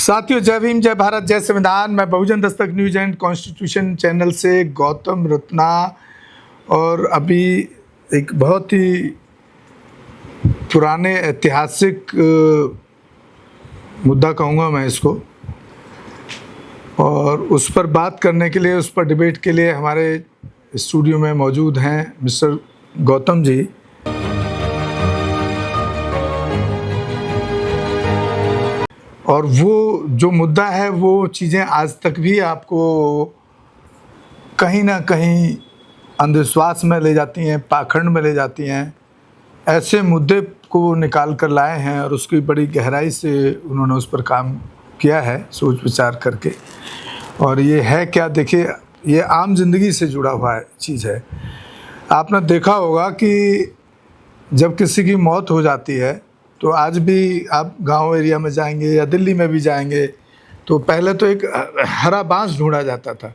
साथियों, जय भीम, जय भारत, जय संविधान। मैं बहुजन Dastak news and constitution channel से गौतम रत्ना, और अभी एक बहुत ही पुराने ऐतिहासिक मुद्दा कहूँगा मैं इसको, और उस पर बात करने के लिए, उस पर डिबेट के लिए हमारे स्टूडियो में मौजूद हैं मिस्टर गौतम जी। और वो जो मुद्दा है, वो चीज़ें आज तक भी आपको कहीं ना कहीं अंधविश्वास में ले जाती हैं, पाखंड में ले जाती हैं। ऐसे मुद्दे को निकाल कर लाए हैं और उसकी बड़ी गहराई से उन्होंने उस पर काम किया है, सोच विचार करके। और ये है क्या, देखिए, ये आम जिंदगी से जुड़ा हुआ चीज़ है। आपने देखा होगा कि जब किसी की मौत हो जाती है तो आज भी आप गांव एरिया में जाएंगे या दिल्ली में भी जाएंगे तो पहले तो एक हरा बांस ढूंढा जाता था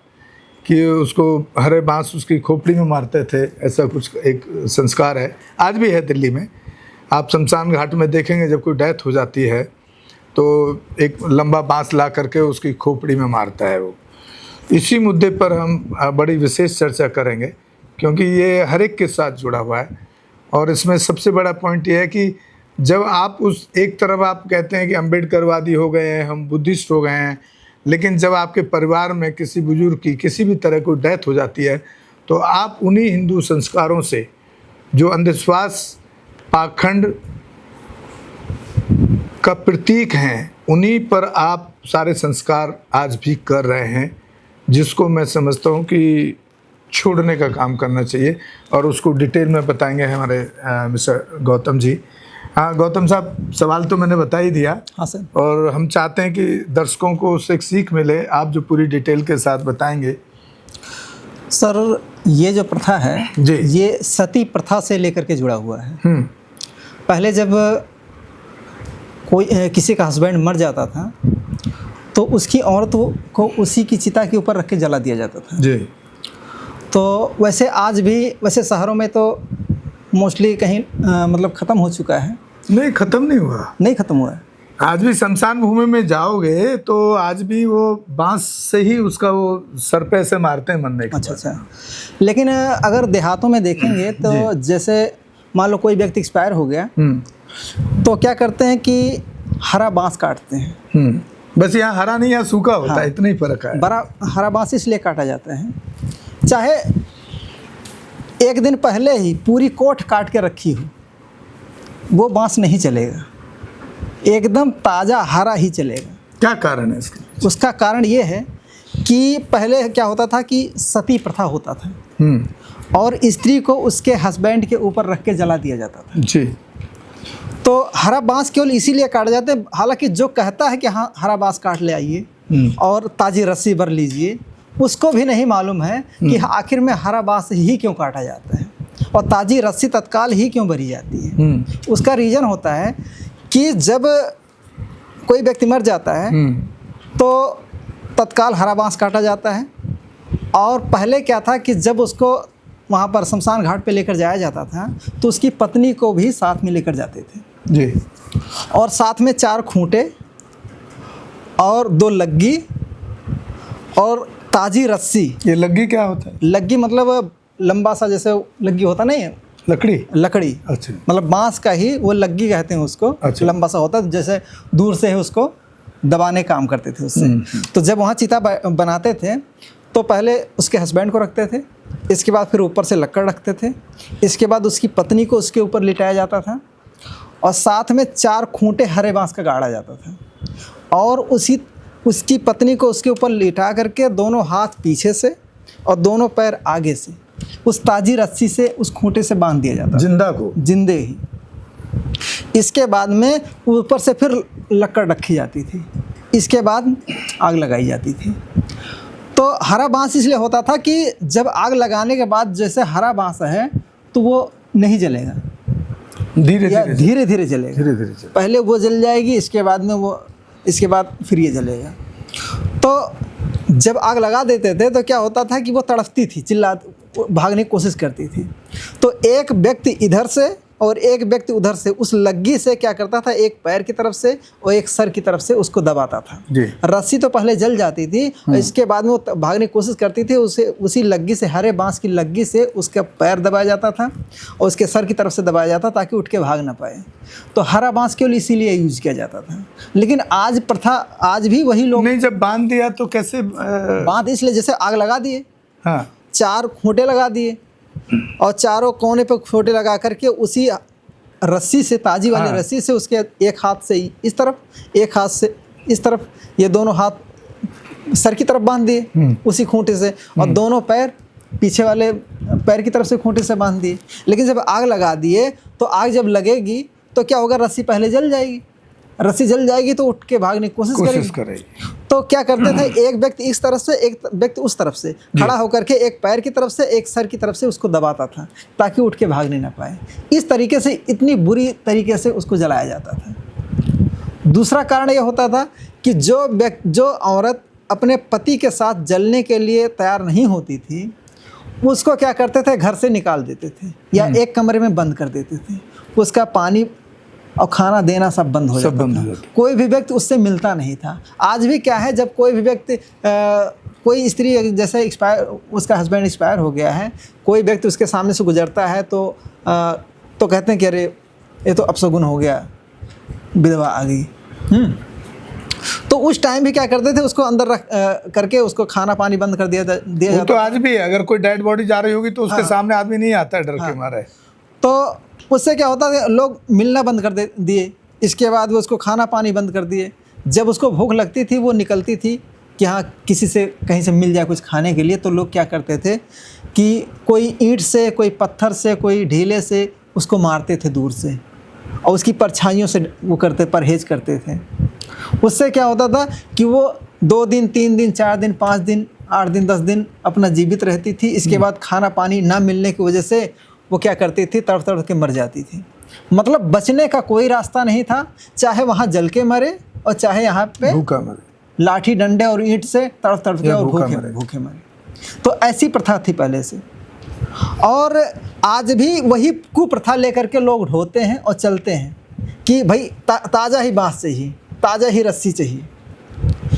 कि उसको हरे बांस उसकी खोपड़ी में मारते थे। ऐसा कुछ एक संस्कार है, आज भी है दिल्ली में। आप शमशान घाट में देखेंगे, जब कोई डेथ हो जाती है तो एक लंबा बांस ला करके उसकी खोपड़ी में मारता है वो। इसी मुद्दे पर हम बड़ी विशेष चर्चा करेंगे, क्योंकि ये हर एक के साथ जुड़ा हुआ है। और इसमें सबसे बड़ा पॉइंट ये है कि जब आप उस एक तरफ आप कहते हैं कि अम्बेडकरवादी हो गए हैं, हम बुद्धिस्ट हो गए हैं, लेकिन जब आपके परिवार में किसी बुजुर्ग की किसी भी तरह को डेथ हो जाती है तो आप उन्हीं हिंदू संस्कारों से, जो अंधविश्वास पाखंड का प्रतीक हैं, उन्हीं पर आप सारे संस्कार आज भी कर रहे हैं, जिसको मैं समझता हूँ कि छोड़ने का काम करना चाहिए। और उसको डिटेल में बताएंगे हमारे मिस्टर गौतम जी। हाँ गौतम साहब, सवाल तो मैंने बता ही दिया। हाँ सर। और हम चाहते हैं कि दर्शकों को उससे एक सीख मिले, आप जो पूरी डिटेल के साथ बताएंगे। सर, ये जो प्रथा है जी, ये सती प्रथा से लेकर के जुड़ा हुआ है। पहले जब कोई किसी का हस्बैंड मर जाता था तो उसकी औरत को उसी की चिता के ऊपर रख के जला दिया जाता था जी। तो वैसे आज भी, वैसे शहरों में तो मोस्टली कहीं मतलब ख़त्म हो चुका है। नहीं, ख़त्म नहीं हुआ, नहीं ख़त्म हुआ है। आज भी शमशान भूमि में जाओगे तो आज भी वो बांस से ही उसका वो सर पे से मारते हैं मरने के बाद। अच्छा। लेकिन अगर देहातों में देखेंगे तो जैसे मान लो कोई व्यक्ति एक्सपायर हो गया तो क्या करते हैं कि हरा बांस काटते हैं। बस यहाँ हरा नहीं, यहाँ सूखा होता है। इतना ही फर्क है। बड़ा हरा बांस इसलिए काटा जाता है, चाहे एक दिन पहले ही पूरी कोठ काट के रखी हो, वो बांस नहीं चलेगा, एकदम ताज़ा हरा ही चलेगा। क्या कारण है इसका? उसका कारण ये है कि पहले क्या होता था कि सती प्रथा होता था और स्त्री को उसके हस्बैंड के ऊपर रख के जला दिया जाता था जी। तो हरा बांस केवल इसीलिए काटे जाते हैं। हालांकि जो कहता है कि हाँ हरा बांस काट ले आइए और ताज़ी रस्सी भर लीजिए, उसको भी नहीं मालूम है कि आखिर में हरा बांस ही क्यों काटा जाता है और ताज़ी रस्सी तत्काल ही क्यों भरी जाती है। उसका रीज़न होता है कि जब कोई व्यक्ति मर जाता है तो तत्काल हरा बांस काटा जाता है। और पहले क्या था कि जब उसको वहाँ पर शमशान घाट पे लेकर जाया जाता था तो उसकी पत्नी को भी साथ में लेकर जाते थे जी। और साथ में 4 खूंटे और 2 लग्गी और ताज़ी रस्सी। ये लग्गी क्या होता है? लग्गी मतलब लंबा सा जैसे लग्गी होता नहीं है, लकड़ी। अच्छा। मतलब बांस का ही वो लग्गी कहते हैं उसको। अच्छा। लंबा सा होता है, जैसे दूर से है उसको दबाने काम करते थे उससे। तो जब वहाँ चिता बनाते थे तो पहले उसके हस्बैंड को रखते थे, इसके बाद फिर ऊपर से लक्कड़ रखते थे, इसके बाद उसकी पत्नी को उसके ऊपर लिटाया जाता था और साथ में 4 खूंटे हरे बांस का गाड़ा जाता था और उसकी पत्नी को उसके ऊपर लिटा करके दोनों हाथ पीछे से और दोनों पैर आगे से उस ताज़ी रस्सी से उस खूंटे से बांध दिया जाता, जिंदे ही। इसके बाद में ऊपर से फिर लक्कड़ रखी जाती थी, इसके बाद आग लगाई जाती थी। तो हरा बांस इसलिए होता था कि जब आग लगाने के बाद जैसे हरा बांस है तो वो नहीं जलेगा, धीरे धीरे जलेगा। पहले वो जल जाएगी, इसके बाद फिर ये जलेगा। तो जब आग लगा देते थे तो क्या होता था कि वो तड़पती थी, भागने की कोशिश करती थी। तो एक व्यक्ति इधर से और एक व्यक्ति उधर से उस लग्गी से क्या करता था, एक पैर की तरफ से और एक सर की तरफ से उसको दबाता था। जी। रस्सी तो पहले जल जाती थी और इसके बाद में वो भागने की कोशिश करती थी, उसे उसी लग्गी से, हरे बांस की लग्गी से उसका पैर दबाया जाता था और उसके सर की तरफ से दबाया जाता ताकि उठ के भाग ना पाए। तो हरा बांस केवल इसीलिए यूज किया जाता था। लेकिन आज प्रथा, आज भी वही लोग नहीं, जब बांध दिया तो कैसे बांध, इसलिए जैसे आग लगा दिए, हाँ 4 खूंटे लगा दिए और चारों कोने पे खूंटे लगा करके उसी रस्सी से, ताजी वाली हाँ। रस्सी से उसके एक हाथ से इस तरफ, एक हाथ से इस तरफ, ये दोनों हाथ सर की तरफ बांध दिए उसी खूंटे से, और दोनों पैर पीछे वाले पैर की तरफ से खूंटे से बांध दिए। लेकिन जब आग लगा दिए तो आग जब लगेगी तो क्या होगा, रस्सी पहले जल जाएगी, रस्सी जल जाएगी तो उठ के भागने की कोशिश करेगी। तो क्या करते थे, एक व्यक्ति इस तरफ से, एक व्यक्ति उस तरफ से खड़ा होकर के एक पैर की तरफ से, एक सर की तरफ से उसको दबाता था ताकि उठ के भागने ना पाए। इस तरीके से, इतनी बुरी तरीके से उसको जलाया जाता था। दूसरा कारण यह होता था कि जो औरत अपने पति के साथ जलने के लिए तैयार नहीं होती थी, उसको क्या करते थे, घर से निकाल देते थे या एक कमरे में बंद कर देते थे। उसका पानी और खाना देना सब बंद हो जाता था। कोई भी व्यक्ति उससे मिलता नहीं था। आज भी क्या है, जब कोई भी व्यक्ति कोई स्त्री जैसे उसका हस्बैंड एक्सपायर हो गया है, कोई व्यक्ति उसके सामने से गुजरता है तो कहते हैं कि अरे ये तो अपशगुन हो गया, विधवा आ गई। तो उस टाइम भी क्या करते थे, उसको अंदर रख करके उसको खाना पानी बंद कर दिया जाता। तो आज भी अगर कोई डेड बॉडी जा रही होगी तो उसके सामने आदमी नहीं आता है, डर के मारे। तो उससे क्या होता था, लोग मिलना बंद कर दिए। इसके बाद वो उसको खाना पानी बंद कर दिए। जब उसको भूख लगती थी, वो निकलती थी कि हाँ किसी से कहीं से मिल जाए कुछ खाने के लिए, तो लोग क्या करते थे कि कोई ईंट से, कोई पत्थर से, कोई ढीले से उसको मारते थे दूर से, और उसकी परछाइयों से वो परहेज करते थे। उससे क्या होता था कि वो 2 दिन, 3 दिन, 4 दिन, 5 दिन, 8 दिन, 10 दिन अपना जीवित रहती थी। इसके बाद खाना पानी ना मिलने की वजह से वो क्या करती थी, तड़प तड़प के मर जाती थी। मतलब बचने का कोई रास्ता नहीं था, चाहे वहाँ जल के मरे और चाहे यहाँ पे भूखा मरे, लाठी डंडे और ईंट से तड़प तड़प के और भूखे मरे। तो ऐसी प्रथा थी पहले से, और आज भी वही कुप्रथा लेकर के लोग ढोते हैं और चलते हैं कि भाई ताज़ा ही बाँस चाहिए, ताज़ा ही रस्सी चाहिए।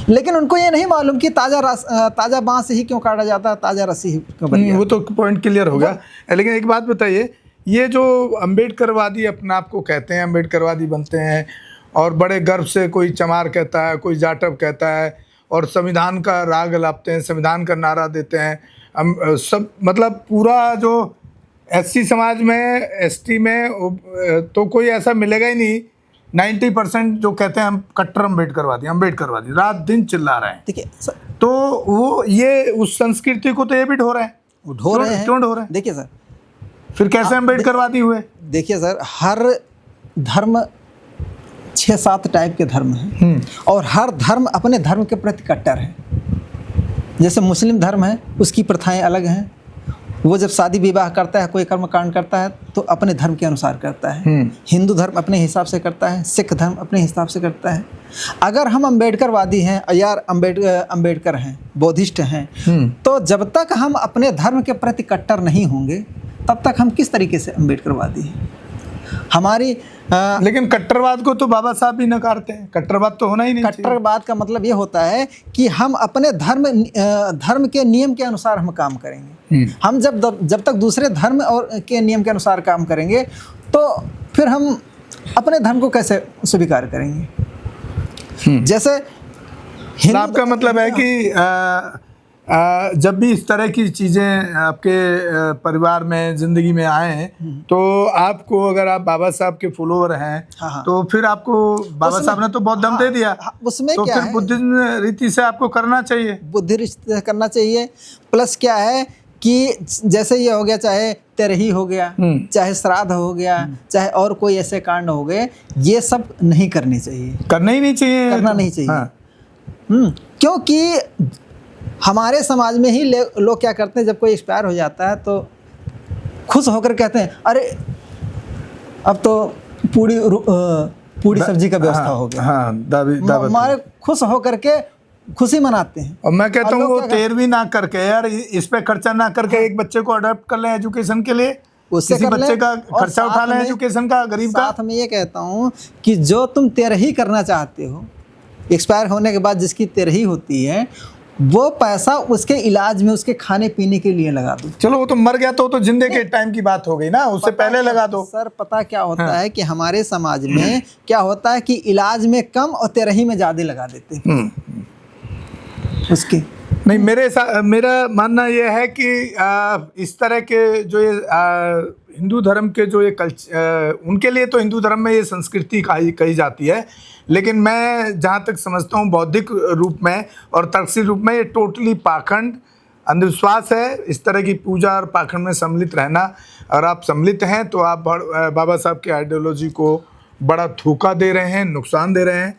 लेकिन उनको ये नहीं मालूम कि ताज़ा बाँस ही क्यों काटा जाता है, ताज़ा रस्सी ही क्यों बनी। वो तो पॉइंट क्लियर हो गया। लेकिन एक बात बताइए, ये जो अम्बेडकरवादी अपने आप को कहते हैं, अम्बेडकरवादी बनते हैं और बड़े गर्व से कोई चमार कहता है, कोई जाटव कहता है, और संविधान का राग लापते हैं, संविधान का नारा देते हैं, सब मतलब पूरा जो एससी समाज में, एसटी में तो कोई ऐसा मिलेगा ही नहीं। 90% जो कहते हैं हम कट्टर अम्बेडकरवादी रात दिन चिल्ला रहे हैं। देखिए तो वो ये उस संस्कृति को तो ये भी ढो रहे हैं, ढो रहे हैं। क्यों ढो रहे हैं? देखिए सर, फिर कैसे अम्बेडकरवादी हुए? देखिए सर, हर धर्म 6-7 टाइप के धर्म हैं और हर धर्म अपने धर्म के प्रति कट्टर है। जैसे मुस्लिम धर्म है, उसकी प्रथाएं अलग हैं। वो जब शादी विवाह करता है, कोई कर्मकांड करता है तो अपने धर्म के अनुसार करता है। हिंदू धर्म अपने हिसाब से करता है, सिख धर्म अपने हिसाब से करता है। अगर हम अम्बेडकरवादी हैं यार, अम्बेडकर हैं, बौद्धिस्ट हैं, तो जब तक हम अपने धर्म के प्रति कट्टर नहीं होंगे तब तक हम किस तरीके से अम्बेडकरवादी हैं? हमारी लेकिन कट्टरवाद को तो बाबा साहब भी नकारते हैं। कट्टरवाद तो होना ही नहीं चाहिए। कट्टरवाद का मतलब ये होता है कि हम अपने धर्म के नियम के अनुसार हम काम करेंगे। हम जब तक दूसरे धर्म और के नियम के अनुसार काम करेंगे तो फिर हम अपने धर्म को कैसे स्वीकार करेंगे? जैसे आपका मतलब है कि जब भी इस तरह की चीज़ें आपके परिवार में, ज़िंदगी में आए, तो आपको, अगर आप बाबा साहब के फॉलोअर हैं, तो फिर आपको बाबा साहब ने तो बहुत दम दे दिया, उसमें तो क्या फिर है, बुद्धिज्म रीति से आपको करना चाहिए। बुद्धि रीति से करना चाहिए। प्लस क्या है कि जैसे ये हो गया, चाहे तेरही हो गया, चाहे श्राद्ध हो गया, चाहे और कोई ऐसे कांड हो गए, ये सब नहीं करने चाहिए, करना ही नहीं चाहिए, करना नहीं चाहिए। क्योंकि हमारे समाज में ही लोग क्या करते हैं, जब कोई एक्सपायर हो जाता है तो खुश होकर कहते हैं अरे अब तो पूरी सब्जी का व्यवस्था हो गया। हमारे खुश होकर के खुशी मनाते हैं। और मैं कहता हूँ वो 13वीं ना करके, यार इस पे खर्चा ना करके एक बच्चे को अडॉप्ट कर लें एजुकेशन के लिए, उससे किसी कर ले। बच्चे का और खर्चा उठा साथ लें में- एजुकेशन का, गरीब का। साथ में ये कहता हूँ कि जो तुम तेरही करना चाहते हो, एक्सपायर होने के बाद जिसकी तेरही होती है, वो पैसा उसके इलाज में, उसके खाने पीने के लिए लगा दो। चलो वो तो मर गया तो जिंदे के टाइम की बात हो गई ना, उससे पहले लगा दो। सर पता क्या होता है कि हमारे समाज में क्या होता है कि इलाज में कम और तेरही में ज़्यादा लगा देते हैं उसके। नहीं, मेरा मानना यह है कि इस तरह के जो ये हिंदू धर्म के जो ये उनके लिए तो हिंदू धर्म में ये संस्कृति कही जाती है, लेकिन मैं जहाँ तक समझता हूँ बौद्धिक रूप में और तर्कशील रूप में ये टोटली पाखंड अंधविश्वास है। इस तरह की पूजा और पाखंड में सम्मिलित रहना, और आप सम्मिलित हैं तो आप बाबा साहब की आइडियोलॉजी को बड़ा धोखा दे रहे हैं, नुकसान दे रहे हैं।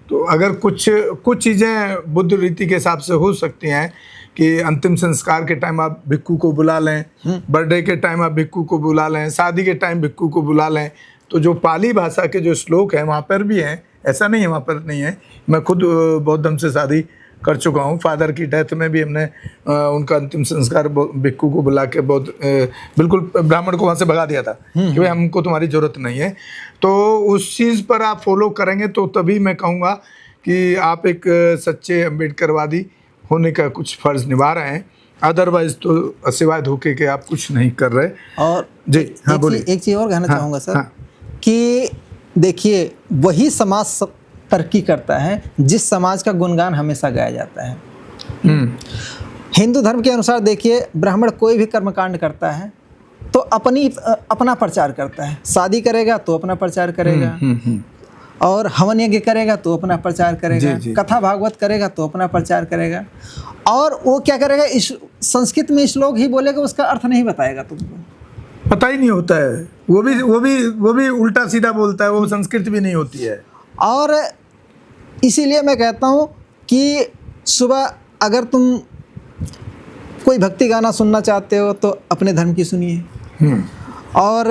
तो अगर कुछ चीज़ें बुद्ध रीति के हिसाब से हो सकती हैं कि अंतिम संस्कार के टाइम आप भिक्खू को बुला लें, बर्थडे के टाइम आप भिक्खू को बुला लें, शादी के टाइम भिक्खू को बुला लें, तो जो पाली भाषा के जो श्लोक हैं वहाँ पर भी हैं, ऐसा नहीं है वहाँ पर नहीं है। मैं खुद बौद्ध धर्म से शादी कर चुका हूँ। फादर की डेथ में भी हमने उनका अंतिम संस्कार भिक्खू को बुला के बिल्कुल ब्राह्मण को वहाँ से भगा दिया था कि भाई हमको तुम्हारी ज़रूरत नहीं है। तो उस चीज़ पर आप फॉलो करेंगे तो तभी मैं कहूँगा कि आप एक सच्चे अम्बेडकरवादी होने का कुछ फ़र्ज़ निभा रहे हैं। अदरवाइज़ तो सिवाय धोखे के आप कुछ नहीं कर रहे। और जी हाँ बोलिए। एक चीज़ और कहना चाहूँगा सर, हाँ। कि देखिए वही समाज तरक्की करता है जिस समाज का गुणगान हमेशा गाया जाता है। हिंदू धर्म के अनुसार देखिए, ब्राह्मण कोई भी कर्मकांड करता है तो अपना प्रचार करता है। शादी करेगा तो अपना प्रचार करेगा, और हवन यज्ञ करेगा तो अपना प्रचार करेगा, कथा भागवत करेगा तो अपना प्रचार करेगा। और वो क्या करेगा, इस संस्कृत में श्लोक ही बोलेगा, उसका अर्थ नहीं बताएगा तुमको, पता ही नहीं होता है। वो भी उल्टा सीधा बोलता है, वो संस्कृत भी नहीं होती है। और इसीलिए मैं कहता हूँ कि सुबह अगर तुम कोई भक्ति गाना सुनना चाहते हो तो अपने धर्म की सुनिए। और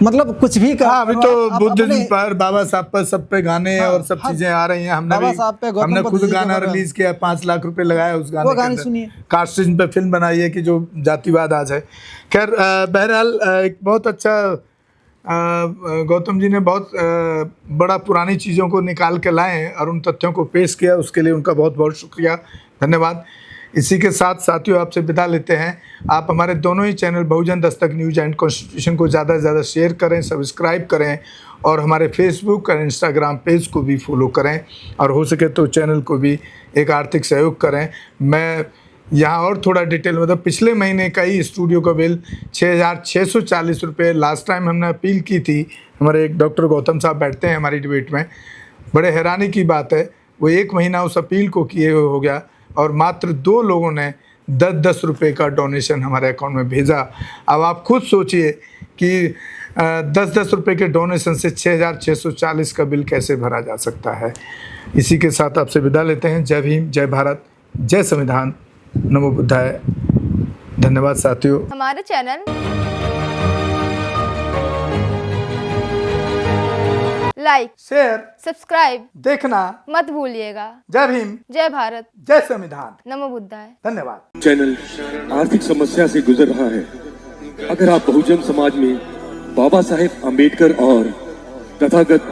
मतलब कुछ भी का अभी तो बुद्ध पर, बाबा साहब पर, सब पे गाने और सब चीजें आ रही हैं। हमने खुद गाना रिलीज किया, 5 लाख रुपए लगाया उस गाने के अंदर। कास्टिज्म पे फिल्म बनाई है कि जो जातिवाद आज है। खैर बहरहाल एक बहुत अच्छा गौतम जी ने बहुत बड़ा पुरानी चीज़ों को निकाल के लाए और उन तथ्यों को पेश किया, उसके लिए उनका बहुत बहुत शुक्रिया, धन्यवाद। इसी के साथ साथियों आपसे विदा लेते हैं। आप हमारे दोनों ही channel Bahujan Dastak news and constitution को ज़्यादा से ज़्यादा शेयर करें, सब्सक्राइब करें, और हमारे फेसबुक और इंस्टाग्राम पेज को भी फॉलो करें, और हो सके तो चैनल को भी एक आर्थिक सहयोग करें। मैं यहाँ और थोड़ा डिटेल मतलब पिछले महीने का ही स्टूडियो का बिल 6,640 रुपये लास्ट टाइम हमने अपील की थी। हमारे एक डॉक्टर गौतम साहब बैठते हैं हमारी डिबेट में, बड़े हैरानी की बात है, वो 1 महीना उस अपील को किए हुए हो गया और मात्र 2 लोगों ने 10-10 रुपये का डोनेशन हमारे अकाउंट में भेजा। अब आप खुद सोचिए कि 10-10 रुपये के डोनेशन से 6,640 का बिल कैसे भरा जा सकता है। इसी के साथ आपसे विदा लेते हैं। जय भीम, जय भारत, जय संविधान, नमो बुद्धाय। धन्यवाद साथियों। हमारे चैनल लाइक, शेयर, सब्सक्राइब देखना मत भूलिएगा। जय भीम, जय भारत, जय संविधान, नमो बुद्धाय। धन्यवाद। चैनल आर्थिक समस्या से गुजर रहा है। अगर आप बहुजन समाज में बाबा साहेब अम्बेडकर और तथागत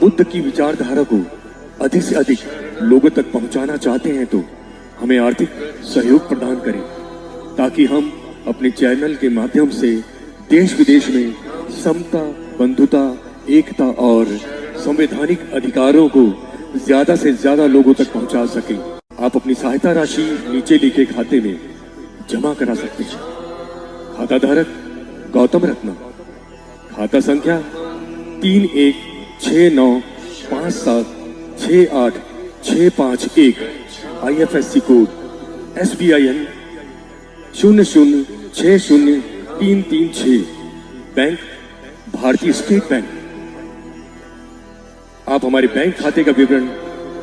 बुद्ध की विचारधारा को अधिक से अधिक लोगों तक पहुंचाना चाहते हैं तो हमें आर्थिक सहयोग प्रदान करें, ताकि हम अपने चैनल के माध्यम से देश विदेश में समता, बंधुता, एकता और संवैधानिक अधिकारों को ज्यादा से ज्यादा लोगों तक पहुंचा सकें। आप अपनी सहायता राशि नीचे लिखे खाते में जमा करा सकते हैं। खाता धारक गौतम रत्ना, खाता संख्या 3169576865 IFSC कोड SBIN 0060336, बैंक भारतीय स्टेट बैंक। आप हमारे बैंक खाते का विवरण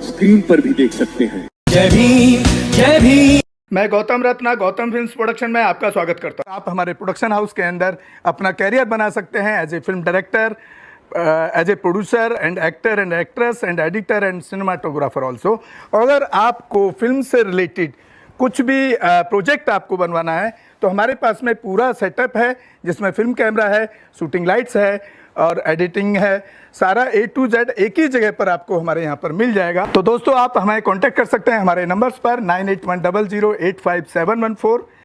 स्क्रीन पर भी देख सकते हैं। जय भीम, जय भीम। मैं गौतम रत्ना गौतम फिल्म्स प्रोडक्शन में आपका स्वागत करता हूं। आप हमारे प्रोडक्शन हाउस के अंदर अपना कैरियर बना सकते हैं as a film director, as a producer and actor and actress and editor and cinematographer also. अगर आपको फिल्म से रिलेटेड कुछ भी प्रोजेक्ट आपको बनवाना है तो हमारे पास में पूरा सेटअप है जिसमें फिल्म कैमरा है, शूटिंग लाइट्स है और एडिटिंग है। सारा A to Z एक ही जगह पर आपको हमारे यहाँ पर मिल जाएगा। तो दोस्तों आप हमें कांटेक्ट कर सकते हैं हमारे नंबर्स पर 9810085714।